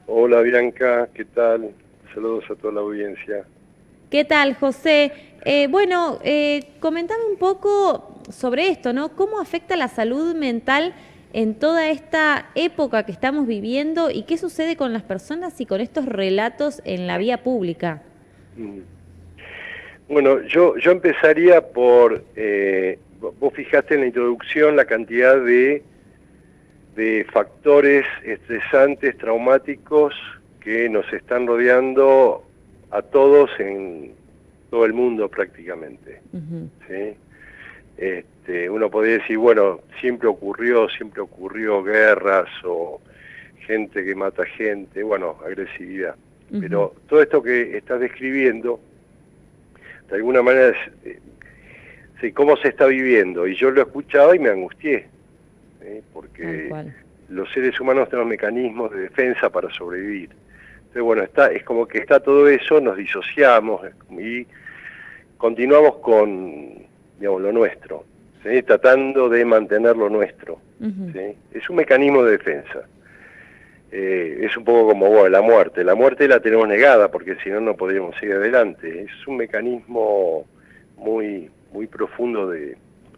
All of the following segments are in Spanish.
Hola Bianca, ¿qué tal? Saludos a toda la audiencia. ¿Qué tal, José? Comentame un poco sobre esto, ¿no? ¿Cómo afecta la salud mental en toda esta época que estamos viviendo y qué sucede con las personas y con estos relatos en la vía pública? Mm. Bueno, yo empezaría por, vos fijaste en la introducción la cantidad de factores estresantes, traumáticos que nos están rodeando a todos en todo el mundo prácticamente, Ujú. ¿sí? Uno podría decir, bueno, siempre ocurrió guerras o gente que mata gente, bueno, agresividad. Ujú. Pero todo esto que estás describiendo, de alguna manera, sí, cómo se está viviendo. Y yo lo escuchaba y me angustié, Tal porque cual. los seres humanos tenemos mecanismos de defensa para sobrevivir. Entonces, bueno, es como que está todo eso, nos disociamos y continuamos con, digamos, lo nuestro, ¿sí? Tratando de mantener lo nuestro, Ujú. ¿sí? Es un mecanismo de defensa. Es un poco como, bueno, la muerte la tenemos negada porque si no, no podríamos seguir adelante. Es un mecanismo muy profundo de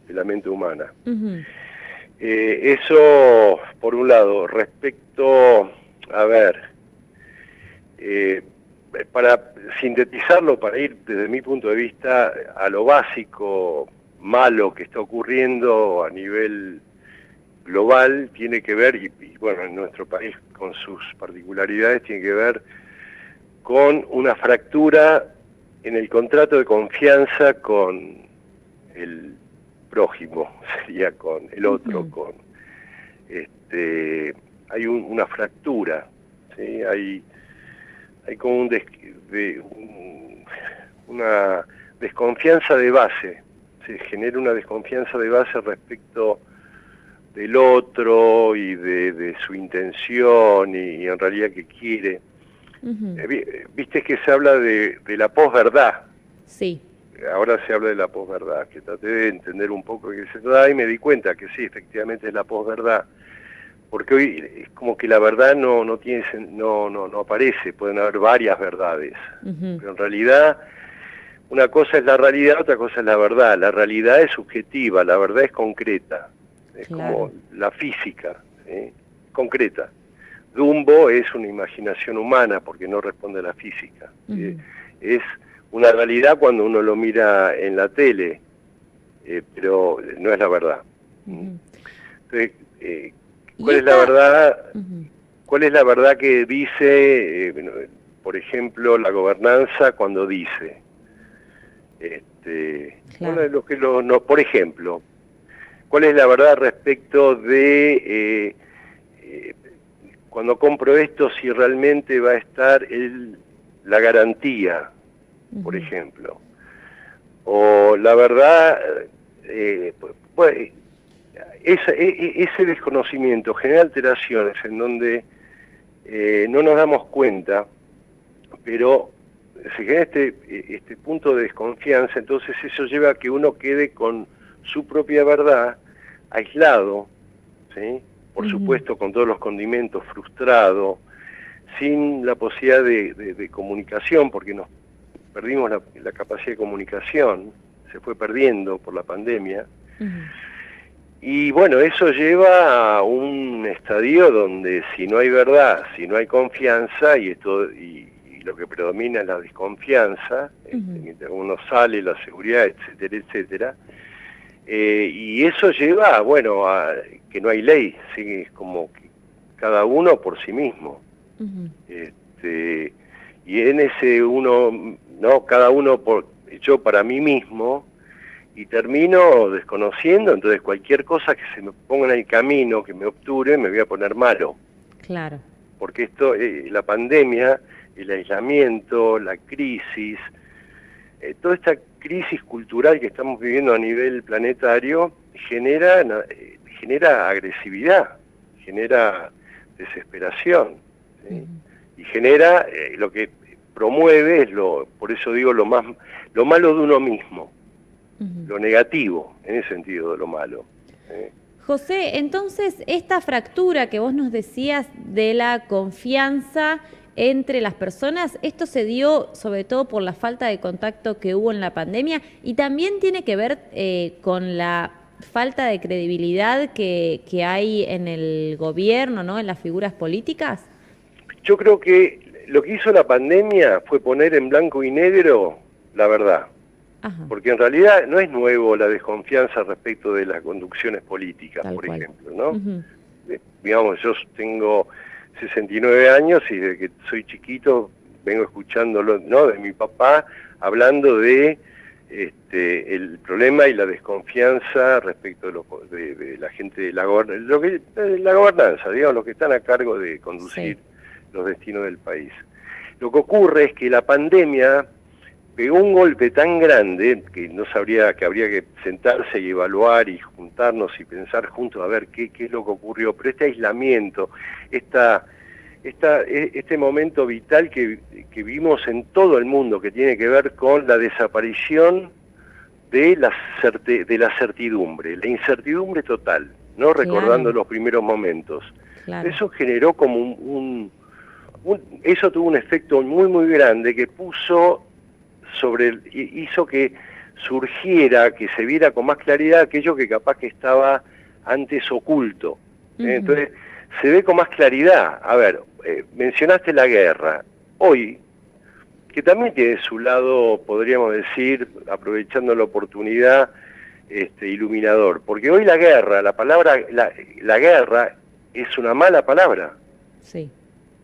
la mente humana. Ujú. Eso, por un lado, respecto, a ver, eh, para sintetizarlo, para ir desde mi punto de vista a lo básico, malo que está ocurriendo a nivel global, tiene que ver, y bueno, en nuestro país con sus particularidades, tiene que ver con una fractura en el contrato de confianza con el prójimo, sería con el otro, Ujú. con hay una fractura, ¿sí? Hay como una desconfianza de base, se genera una desconfianza de base respecto del otro y de su intención y en realidad qué quiere. Ujú. Viste que se habla de la posverdad, Sí, ahora se habla de la posverdad, que traté de entender un poco de qué se trata y me di cuenta que sí, efectivamente es la posverdad, porque hoy es como que la verdad no aparece, pueden haber varias verdades, ujú, pero en realidad una cosa es la realidad, otra cosa es la verdad. La realidad es subjetiva, la verdad es concreta, es claro. como la física, ¿sí? Concreta. Dumbo es una imaginación humana porque no responde a la física. Ujú. Es una realidad cuando uno lo mira en la tele, pero no es la verdad. Ujú. Entonces, Y ¿cuál es la esta... verdad? Ujú. ¿Cuál es la verdad que dice, por ejemplo, la gobernanza cuando dice, Claro. no, por ejemplo, cuál es la verdad respecto de eh, cuando compro esto si realmente va a estar la garantía, por Ujú. ejemplo, o la verdad, pues, ese desconocimiento genera alteraciones en donde no nos damos cuenta, pero se genera este punto de desconfianza, entonces eso lleva a que uno quede con su propia verdad, aislado, ¿sí? Por Ujú. supuesto con todos los condimentos, frustrado, sin la posibilidad de comunicación, porque nos perdimos la capacidad de comunicación, se fue perdiendo por la pandemia, Ujú. y bueno, eso lleva a un estadio donde si no hay verdad, si no hay confianza, y lo que predomina es la desconfianza, Ujú. mientras uno sale, la seguridad, etcétera, etcétera, y eso lleva, bueno, a que no hay ley, ¿sí? Es como que cada uno por sí mismo. Ujú. Este, y en ese uno, no, cada uno yo para mí mismo, y termino desconociendo, entonces cualquier cosa que se me ponga en el camino, que me obture, me voy a poner malo, Claro. porque la pandemia, el aislamiento, la crisis, toda esta crisis cultural que estamos viviendo a nivel planetario genera agresividad, genera desesperación, ¿sí? Ujú. Y genera lo que promueve por eso digo lo malo de uno mismo, Ujú. lo negativo, en ese sentido de lo malo. José, entonces esta fractura que vos nos decías de la confianza entre las personas, esto se dio sobre todo por la falta de contacto que hubo en la pandemia y también tiene que ver con la falta de credibilidad que hay en el gobierno, ¿no? En las figuras políticas. Yo creo que lo que hizo la pandemia fue poner en blanco y negro la verdad. Ajá. Porque en realidad no es nuevo la desconfianza respecto de las conducciones políticas, Tal por cual. ejemplo, ¿no? Uh-huh. Digamos, yo tengo 69 años y desde que soy chiquito vengo escuchándolo, ¿no? De mi papá hablando de el problema y la desconfianza respecto de la gente de la gobernanza, digamos, los que están a cargo de conducir los destinos del país. Lo que ocurre es que la pandemia pegó un golpe tan grande que no sabría, que habría que sentarse y evaluar y juntarnos y pensar juntos a ver qué es lo que ocurrió, pero este aislamiento, este momento vital que vimos en todo el mundo, que tiene que ver con la desaparición de la certidumbre, la incertidumbre total, ¿no? Claro. Recordando los primeros momentos. Claro. Eso generó como eso tuvo un efecto muy grande que puso hizo que surgiera, que se viera con más claridad aquello que capaz que estaba antes oculto. Entonces, se ve con más claridad. A ver, mencionaste la guerra. Hoy, que también tiene su lado, podríamos decir, aprovechando la oportunidad, iluminador. Porque hoy la guerra, la guerra es una mala palabra. Sí.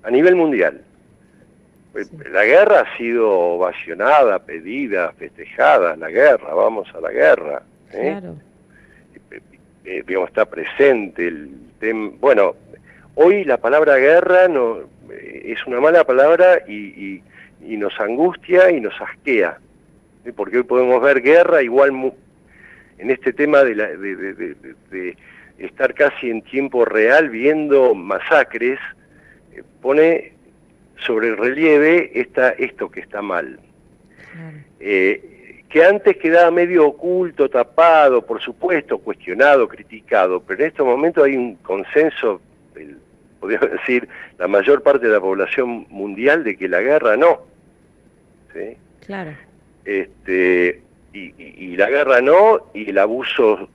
A nivel mundial. Sí. La guerra ha sido ovacionada, pedida, festejada, la guerra, vamos a la guerra. Claro. Digamos, está presente el tema. Bueno, hoy la palabra guerra es una mala palabra y nos angustia y nos asquea. Porque hoy podemos ver guerra igual en este tema de estar casi en tiempo real viendo masacres, pone sobre el relieve esto que está mal. Claro. Que antes quedaba medio oculto, tapado, por supuesto, cuestionado, criticado, pero en estos momentos hay un consenso, podríamos decir, la mayor parte de la población mundial de que la guerra no. ¿Sí? Claro. Y la guerra no, y el abuso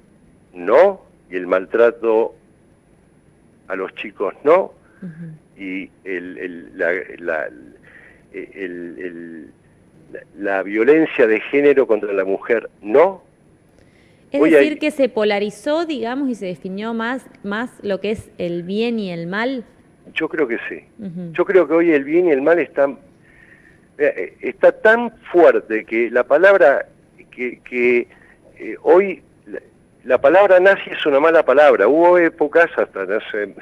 no, y el maltrato a los chicos no, y la violencia de género contra la mujer no. Es decir, que se polarizó, digamos, y se definió más lo que es el bien y el mal. Yo creo que sí. Yo creo que hoy el bien y el mal está tan fuerte que la palabra hoy la palabra nazi es una mala palabra. Hubo épocas hasta hace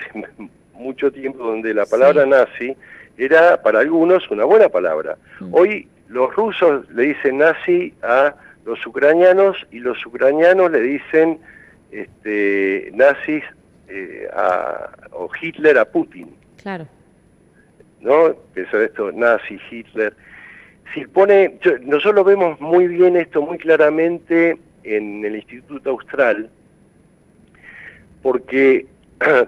mucho tiempo donde la palabra nazi era para algunos una buena palabra. Hoy los rusos le dicen nazi a los ucranianos y los ucranianos le dicen nazis o Hitler a Putin. Claro. ¿No? Pensar esto, nazi, Hitler. Nosotros vemos muy bien esto, muy claramente en el Instituto Austral, porque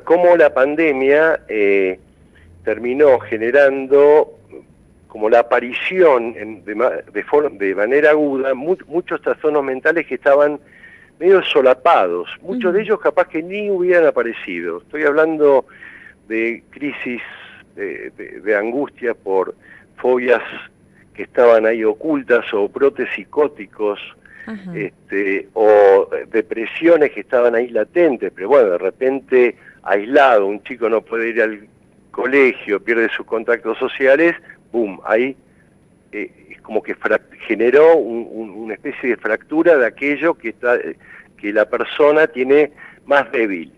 como la pandemia terminó generando como la aparición de manera aguda muchos trastornos mentales que estaban medio solapados, muchos de ellos capaz que ni hubieran aparecido. Estoy hablando de crisis de angustia por fobias que estaban ahí ocultas o brotes psicóticos, o depresiones que estaban ahí latentes, pero bueno, de repente aislado, un chico no puede ir al colegio, pierde sus contactos sociales, boom, ahí es como que generó una especie de fractura de aquello que la persona tiene más débil,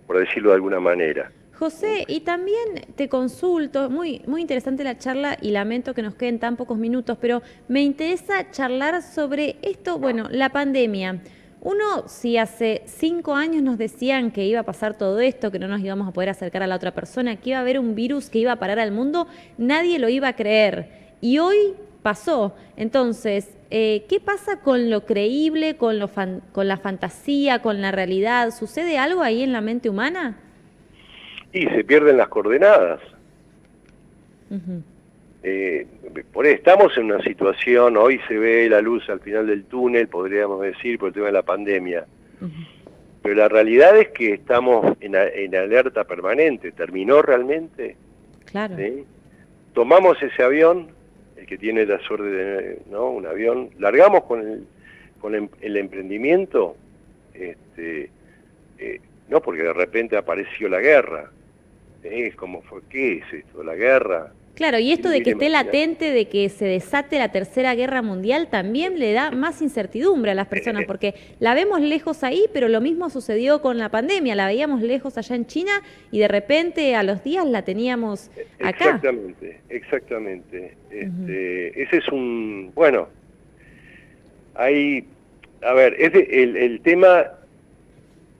por decirlo de alguna manera. José, y también te consulto, muy interesante la charla y lamento que nos queden tan pocos minutos, pero me interesa charlar sobre esto, bueno, la pandemia. Uno, si hace 5 años nos decían que iba a pasar todo esto, que no nos íbamos a poder acercar a la otra persona, que iba a haber un virus que iba a parar al mundo, nadie lo iba a creer. y hoy pasó. Entonces, ¿qué pasa con lo creíble, con la fantasía, con la realidad? ¿Sucede algo ahí en la mente humana? Y se pierden las coordenadas. Ujú. Estamos en una situación, hoy se ve la luz al final del túnel, podríamos decir, por el tema de la pandemia. Ujú. Pero la realidad es que estamos en alerta permanente. ¿Terminó realmente? Claro. ¿Sí? Tomamos ese avión, el que tiene la suerte de, ¿no?, un avión, largamos con el emprendimiento, no porque de repente apareció la guerra. Como fue, ¿qué es esto? ¿La guerra? Claro, y esto de que esté imaginar? latente, de que se desate la Tercera Guerra Mundial, también le da más incertidumbre a las personas, porque la vemos lejos ahí, pero lo mismo sucedió con la pandemia, la veíamos lejos allá en China y de repente a los días la teníamos acá. Exactamente. Ese es bueno, a ver, el tema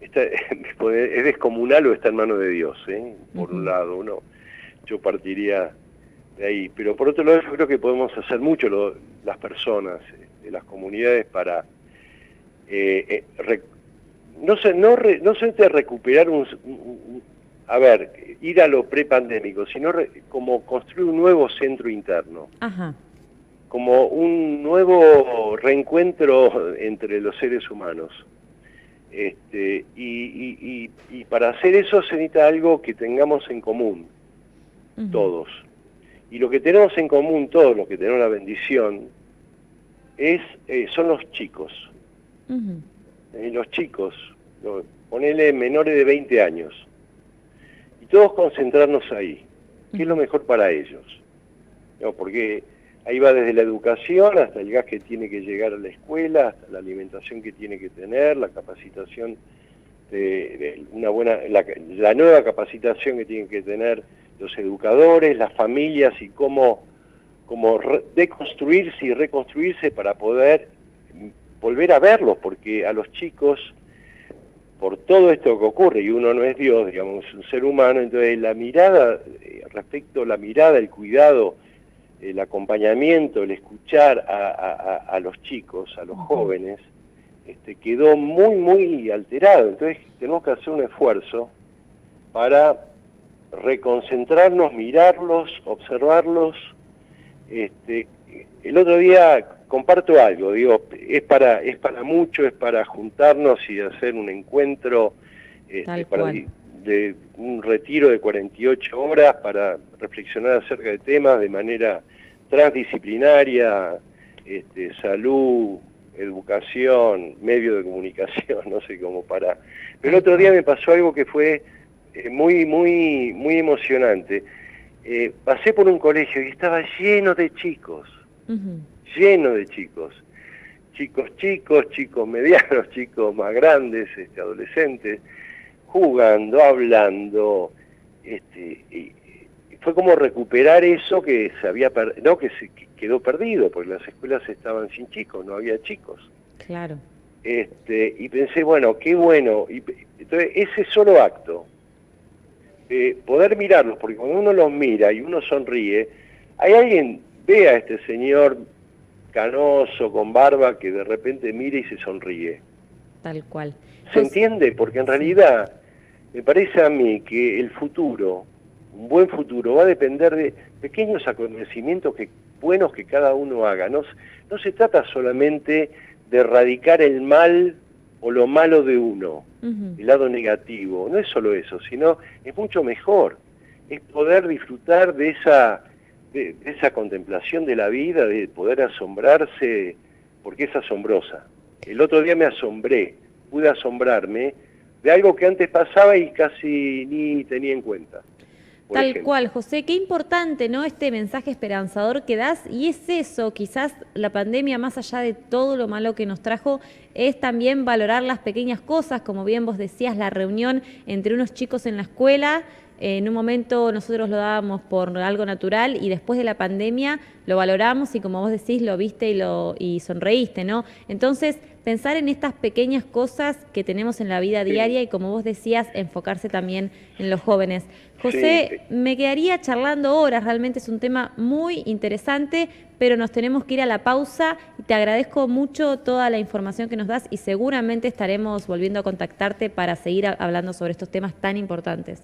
es descomunal o está en manos de Dios, por un lado, yo partiría de ahí, pero por otro lado yo creo que podemos hacer mucho las personas, las comunidades para no solamente recuperar ir a lo prepandémico, sino como construir un nuevo centro interno. Ajá. Como un nuevo reencuentro entre los seres humanos. Y para hacer eso se necesita algo que tengamos en común, todos. Y lo que tenemos en común todos, los que tenemos la bendición, son los chicos. Los chicos, ponele menores de 20 años. Y todos concentrarnos ahí. ¿Qué es lo mejor para ellos? Porque ahí va desde la educación hasta el gas que tiene que llegar a la escuela, hasta la alimentación que tiene que tener, la capacitación la nueva capacitación que tienen que tener los educadores, las familias y cómo deconstruirse y reconstruirse para poder volver a verlos, porque a los chicos, por todo esto que ocurre, y uno no es Dios, digamos, es un ser humano, entonces la mirada, el cuidado, el acompañamiento, el escuchar a los chicos, a los jóvenes, quedó muy, muy alterado. Entonces tenemos que hacer un esfuerzo para reconcentrarnos, mirarlos, observarlos. El otro día comparto algo, digo, es para mucho, es para juntarnos y hacer un encuentro, de un retiro de 48 horas para reflexionar acerca de temas de manera transdisciplinaria, salud, educación, medio de comunicación, no sé cómo para... Pero el otro día me pasó algo que fue muy, muy, muy emocionante. Pasé por un colegio y estaba lleno de chicos, lleno de chicos. Chicos medianos, chicos más grandes, adolescentes, jugando, hablando, y fue como recuperar eso que se había que quedó perdido, porque las escuelas estaban sin chicos, no había chicos. Claro. Y pensé, bueno, qué bueno. Entonces, ese solo acto, poder mirarlos, porque cuando uno los mira y uno sonríe, hay alguien, ve a este señor canoso, con barba, que de repente mira y se sonríe. Tal cual. ¿Se entiende? Porque en realidad, me parece a mí que el futuro, un buen futuro, va a depender de pequeños acontecimientos buenos que cada uno haga. No se trata solamente de erradicar el mal o lo malo de uno, el lado negativo. No es solo eso, sino es mucho mejor. Es poder disfrutar de esa contemplación de la vida, de poder asombrarse, porque es asombrosa. El otro día me pude asombrarme de algo que antes pasaba y casi ni tenía en cuenta. Tal cual, José, qué importante, ¿no? Este mensaje esperanzador que das, y es eso, quizás la pandemia, más allá de todo lo malo que nos trajo, es también valorar las pequeñas cosas, como bien vos decías, la reunión entre unos chicos en la escuela, En un momento nosotros lo dábamos por algo natural y después de la pandemia lo valoramos y como vos decís, lo viste y sonreíste, ¿no? Entonces, pensar en estas pequeñas cosas que tenemos en la vida diaria y como vos decías, enfocarse también en los jóvenes. José, me quedaría charlando horas, realmente es un tema muy interesante, pero nos tenemos que ir a la pausa y te agradezco mucho toda la información que nos das y seguramente estaremos volviendo a contactarte para seguir hablando sobre estos temas tan importantes.